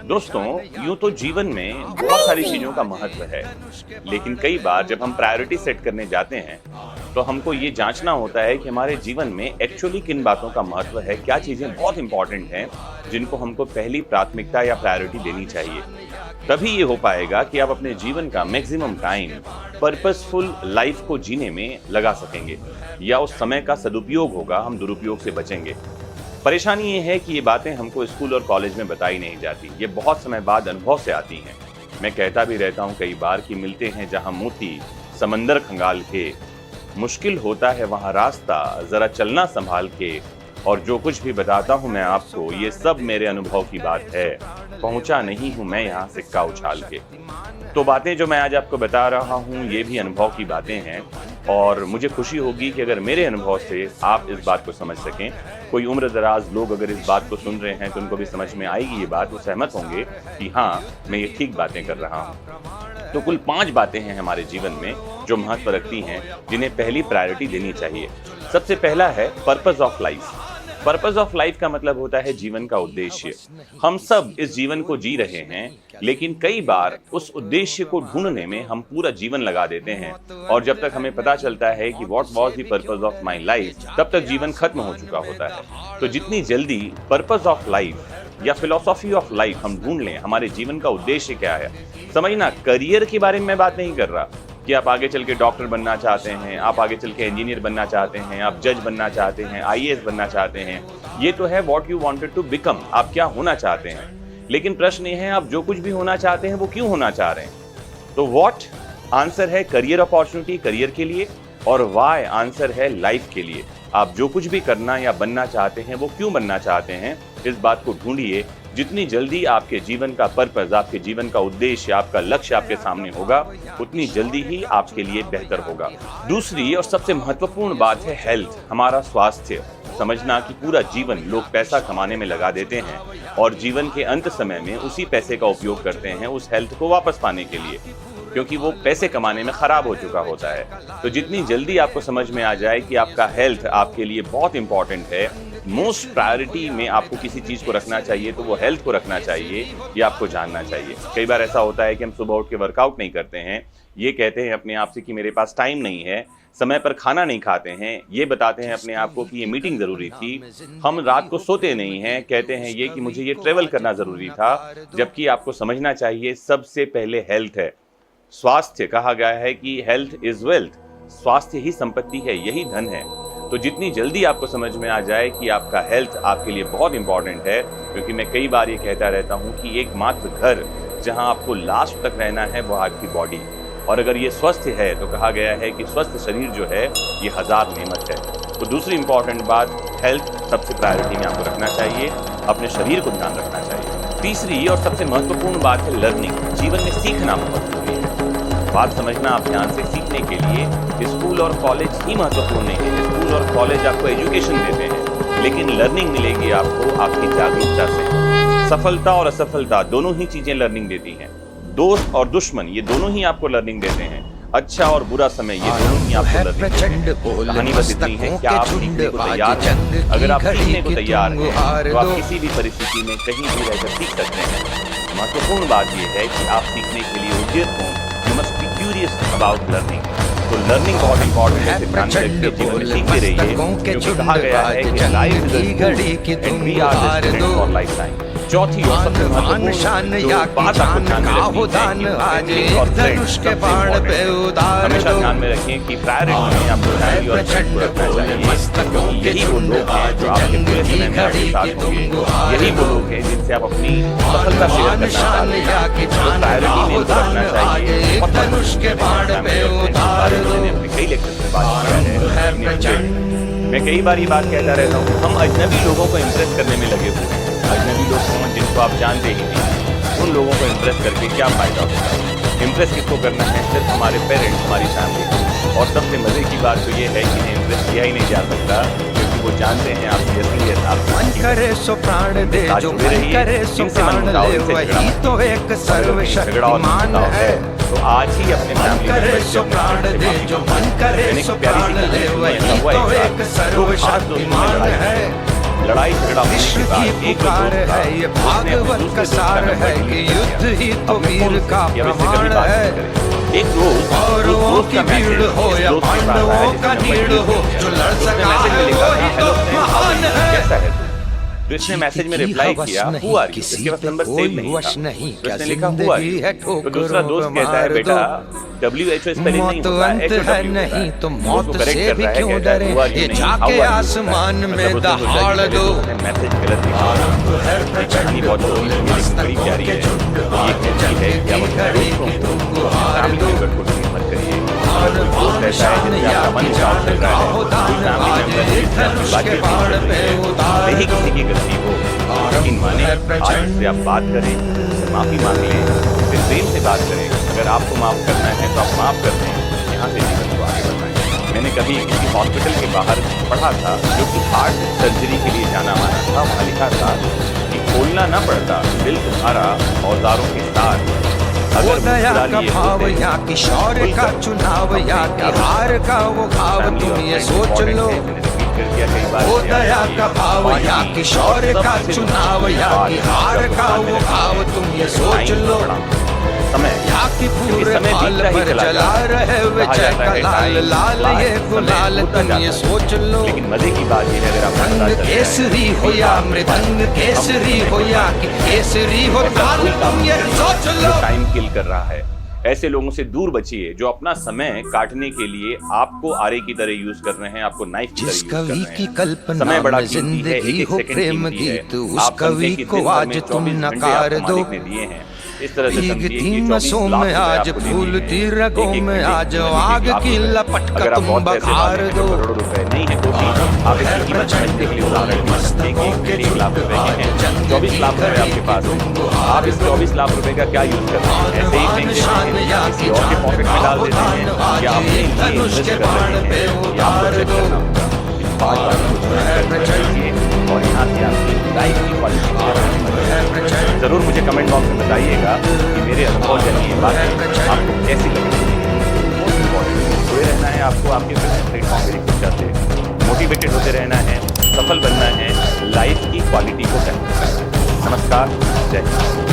दोस्तों, यूं तो जीवन में बहुत सारी चीजों का महत्व है, लेकिन कई बार जब हम प्रायोरिटी सेट करने जाते हैं तो हमको ये जांचना होता है कि हमारे जीवन में एक्चुअली किन बातों का महत्व है, क्या चीजें बहुत इंपॉर्टेंट हैं जिनको हमको पहली प्राथमिकता या प्रायोरिटी देनी चाहिए। तभी ये हो पाएगा कि आप अपने जीवन का मैक्सिमम टाइम पर्पसफुल लाइफ को जीने में लगा सकेंगे, या उस समय का सदुपयोग होगा, हम दुरुपयोग से बचेंगे। परेशानी ये है कि ये बातें हमको स्कूल और कॉलेज में बताई नहीं जाती, ये बहुत समय बाद अनुभव से आती हैं। मैं कहता भी रहता हूँ कई बार कि मिलते हैं जहाँ मोती समंदर खंगाल के, मुश्किल होता है वहाँ रास्ता जरा चलना संभाल के, और जो कुछ भी बताता हूँ मैं आपको ये सब मेरे अनुभव की बात है, पहुँचा नहीं हूँ मैं यहाँ सिक्का उछाल के। तो बातें जो मैं आज आपको बता रहा हूँ ये भी अनुभव की बातें हैं, और मुझे खुशी होगी कि अगर मेरे अनुभव से आप इस बात को समझ सकें। कोई उम्र दराज लोग अगर इस बात को सुन रहे हैं तो उनको भी समझ में आएगी ये बात, वो सहमत होंगे कि हाँ, मैं ये ठीक बातें कर रहा हूँ। तो कुल 5 बातें हैं हमारे जीवन में जो महत्व रखती हैं, जिन्हें पहली प्रायोरिटी देनी चाहिए। सबसे पहला है purpose of life. Purpose of life का मतलब होता है जीवन का उद्देश्य। हम सब इस जीवन को जी रहे हैं, लेकिन कई बार उस उद्देश्य को ढूंढने में हम पूरा जीवन लगा देते हैं, और जब तक हमें पता चलता है कि what was the purpose of my life, तब तक जीवन खत्म हो चुका होता है। तो जितनी जल्दी पर्पस ऑफ लाइफ या फिलॉसफी ऑफ लाइफ हम ढूंढ लें, हमारे जीवन का उद्देश्य क्या है। समझना, करियर के बारे में मैं बात नहीं कर रहा कि आप आगे चल के डॉक्टर बनना चाहते हैं, आप आगे चल के इंजीनियर बनना चाहते हैं, आप जज बनना चाहते हैं, आईएएस बनना चाहते हैं। ये तो है what you wanted to become, आप क्या होना चाहते हैं। लेकिन प्रश्न ये है, आप जो कुछ भी होना चाहते हैं वो क्यों होना चाह रहे हैं। तो व्हाट आंसर है करियर अपॉर्चुनिटी, करियर के लिए, और वाई आंसर है लाइफ के लिए। आप जो कुछ भी करना या बनना चाहते हैं वो क्यों बनना चाहते हैं, इस बात को ढूंढिए। जितनी जल्दी आपके जीवन का पर्पस, आपके जीवन का उद्देश्य, आपका लक्ष्य आपके सामने होगा, उतनी जल्दी ही आपके लिए बेहतर होगा। दूसरी और सबसे महत्वपूर्ण बात है हेल्थ, हमारा स्वास्थ्य। समझना कि पूरा जीवन लोग पैसा कमाने में लगा देते हैं और जीवन के अंत समय में उसी पैसे का उपयोग करते हैं उस हेल्थ को वापस पाने के लिए, क्योंकि वो पैसे कमाने में खराब हो चुका होता है। तो जितनी जल्दी आपको समझ में आ जाए कि आपका हेल्थ आपके लिए बहुत इंपॉर्टेंट है, मोस्ट प्रायोरिटी में आपको किसी चीज़ को रखना चाहिए, तो वो हेल्थ को रखना चाहिए, ये आपको जानना चाहिए। कई बार ऐसा होता है कि हम सुबह उठ के वर्कआउट नहीं करते हैं, ये कहते हैं अपने आप से कि मेरे पास टाइम नहीं है, समय पर खाना नहीं खाते हैं, ये बताते हैं अपने आप को कि ये मीटिंग ज़रूरी थी, हम रात को सोते नहीं हैं, कहते हैं ये कि मुझे ये ट्रेवल करना ज़रूरी था, जबकि आपको समझना चाहिए सबसे पहले हेल्थ है। स्वास्थ्य, कहा गया है कि हेल्थ इज वेल्थ, स्वास्थ्य ही संपत्ति है, यही धन है। तो जितनी जल्दी आपको समझ में आ जाए कि आपका हेल्थ आपके लिए बहुत इंपॉर्टेंट है, क्योंकि मैं कई बार ये कहता रहता हूँ कि एकमात्र घर जहाँ आपको लास्ट तक रहना है वो आपकी बॉडी, और अगर ये स्वस्थ है तो कहा गया है कि स्वस्थ शरीर जो है ये 1000 नेमत है। तो दूसरी इंपॉर्टेंट बात, हेल्थ सबसे प्रायोरिटी में आपको रखना चाहिए, अपने शरीर को ध्यान रखना चाहिए। तीसरी और सबसे महत्वपूर्ण बात है लर्निंग, जीवन में सीखना बहुत जरूरी है। बात समझना, आप ध्यान से सीखने के लिए स्कूल और कॉलेज ही महत्वपूर्ण नहीं है। स्कूल और कॉलेज आपको एजुकेशन देते हैं, लेकिन लर्निंग मिलेगी आपको आपकी जागरूकता से। सफलता और असफलता दोनों ही चीजें लर्निंग देती हैं। दोस्त और दुश्मन ये दोनों ही आपको लर्निंग देते हैं। अच्छा और बुरा समय ये दोनों ही आपको लर्निंग देते हैं। कहानी बस इतनी है कि आप सीखने को तैयार हैं। अगर आप सीखने को तैयार हैं तो आप किसी भी परिस्थिति में कहीं भी रहकर सीख सकते हैं। महत्वपूर्ण बात यह है कि आप सीखने के लिए उद्यत हों। You must be curious about learning. तो लर्निंग बहुत इंपॉर्टेंट है, ध्यान रखिए, जीवन में सीखते रहिए, क्योंकि कहा गया है कि life is a school and we are the students for life time. चौथी और सबसे महत्वपूर्ण जो बात आपको ध्यान में रखनी है और हमेशा ध्यान में रखें कि प्रायोरिटी में आपको फैमिली और फ्रेंड्स को रखना चाहिए, क्योंकि यही वो लोग हैं जो आपके पूरे समय में आपके साथ होंगे, यही वो लोग हैं जिनसे आप अपनी सफलता शेयर करना चाहते हैं। तो प्रायोरिटी में इनको रखना चाहिए। बहुत कई लेक्चर्स में बात कर रहे हैं, मैं कई बार ये बात कहता रहता हूँ, हम अजनबी लोगों को इम्प्रेस करने में लगे हुए हैं। अजनबी लोग हों जिनको आप जानते ही नहीं, उन लोगों को इम्प्रेस करके क्या फ़ायदा होगा। इम्प्रेस किसको करना है? सिर्फ हमारे पेरेंट्स, हमारी फैमिली। और सबसे मज़े की बात तो ये है कि इन्हें इम्प्रेस किया ही नहीं जा सकता, क्योंकि वो जानते हैं आपकी असलियत आपकी करे सो प्राण दे, जो मन करे सो प्राण ले, वही तो एक सर्वशक्तिमान है। तो आज ही अपने फैमिली करे सो प्राण दे, जो मन करे सो प्राण ले, वही तो एक सर्वशक्तिमान है। लड़ाई झगड़ा होने विश्व के बाद की एक जो पुकार दोस्त था, है ये उसने अपने भागवत दूसरे का दोस्त का सार नंबर है डिलीट कि कर युद्ध दिया। ही तो अपने वीर फोन से का कि अब इससे कभी प्रमाण बात है। नहीं करें। एक दोस्त कौरवों दोस्त की का भीड़ मैसेज हो इस या दोस्त के पास आया पांडवों जिसने का नंबर नीड़ डिलीट हो, कर जो दिया। लड़ उसने सका मैसेज है में लिखा वो था, ही हेलो तो फ्रेंड, हाउ आर महान यू, है। कैसा है तू? तो इसने जीत मैसेज में की रिप्लाई हवस किया, नहीं, हु आर यू? किसी इसके पास पे नंबर सेव कोई नहीं वश था। नहीं, तो क्या इसने लिखा हु आर जिंदगी यू? है तो दूसरा ठोकरों दोस्त पे कहता है, मार बेटा दो। WHO स्पेलिंग नहीं मौत होता, अंत HOW है होता नहीं है। तो वो मौत उसको करेक्ट से कर भी रहा है, क्यों कहता है डरे, हु आर यू ये नहीं, जाके हाउ आर यू होता है। आसमान मतलब में उसने सोचा दहाड़ कि मेरे दो। दोस्त ने मैसेज गलत लिखा होगा। ये कहानी बहुत छोटी है, लेकिन बड़ी प्यारी है। ये कहती है कि आप अपने दोस्तों को, फैमिली मेंबर को डिलीट मत करिए। अगर कोई दोस्त ऐसा है जिससे आपका मन साफ चल रहा है, कोई फैमिली मेंबर जिससे आपकी बातचीत नहीं चल रही है, भले ही किसी की गलती हो, लेकिन माने आज उससे आप बात करें, उससे माफी मांग लें, उससे प्रेम से बात करें। अगर आपको माफ करना है तो आप माफ कर दें, यहाँ से जीवन को आगे बढ़ाएं। मैंने कभी किसी हॉस्पिटल के बाहर पढ़ा था, जो कि हार्ट सर्जरी के लिए जाना माना था, वहाँ लिखा था कि खोलना न पड़ता दिल तुम्हारा औजारों के साथ, वो अगर दया मुस्कुरा का लिए भाव होते या कि शौर्य का चुनाव या कि हार का वो भाव, तुम ये सोच लो। वो दया का भाव या कि शौर्य का चुनाव या कि हार का वो भाव, तुम ये सोच लो। समय या कि पूरे समय हाल बीतता ही पर चला जला जाता है। रहे कहा विजय जाता का है लाल टाइम लाल फ्लाइज, ये समय गुलाल, होता तुम ये जाता है। सोच लो। लेकिन मजे की बात यह है, अगर आपको पता रंग चल जाए केसरी हो या मृदंग केसरी हो या कि केसरी हो ताल, तुम ये सोच लो। टाइम किल कर रहा है, ऐसे लोगों से दूर बचिए जो अपना समय काटने के लिए आपको आरे की तरह यूज कर रहे हैं, आपको नाइफ की तरह जिस यूज कर कवि रहे की हैं। कल्पना समय बड़ा में कीमती है, जिंदगी एक हो सेकंड प्रेम कीमती है। गीत, उस आप समझे कवि कि को दिन भर आज में तुम 24 घंटे नकार आपको दो। मालिक ने दिए हैं। इस तरह से समझिए भीगती कि 24 नसों लाख में रुपए आज आपको दे दिए फूलती हैं। रगों एक-एक में घंटे आज की आग एक लाख की रुपए। लपट का अगर आप तुम बहुत पैसे बखार वाले हैं, दो। करोड़ों रुपए नहीं है तो भी आप इसकी कीमत समझने के लिए उदाहरण दे सकते हैं कि एक घंटे 1 लाख रुपए के हैं, 24 लाख रुपए आपके पास है। आप इस 24 लाख रुपए का क्या यूज करते हैं? ऐसे ही फेंक देते हैं, किसी और के पॉकेट में डाल देते हैं, या अपने लिए इन्वेस्ट कर रहे हैं, या आपको चेक करना होगा। इस बात पर कीजिए और यहाँ से आपकी लाइफ की क्वालिटी जरूर मुझे कमेंट बॉक्स में बताइएगा कि मेरे अनुभव जनिए बातें आपको कैसी लगी। मोस्ट इम्पॉर्टेंट जुड़े रहना है आपको, आपके फेवरेट प्लेटफॉर्म मेरी शिक्षा से मोटिवेटेड होते रहना है, सफल बनना है, लाइफ की क्वालिटी को बेहतर करना है। नमस्कार, जय हिंद।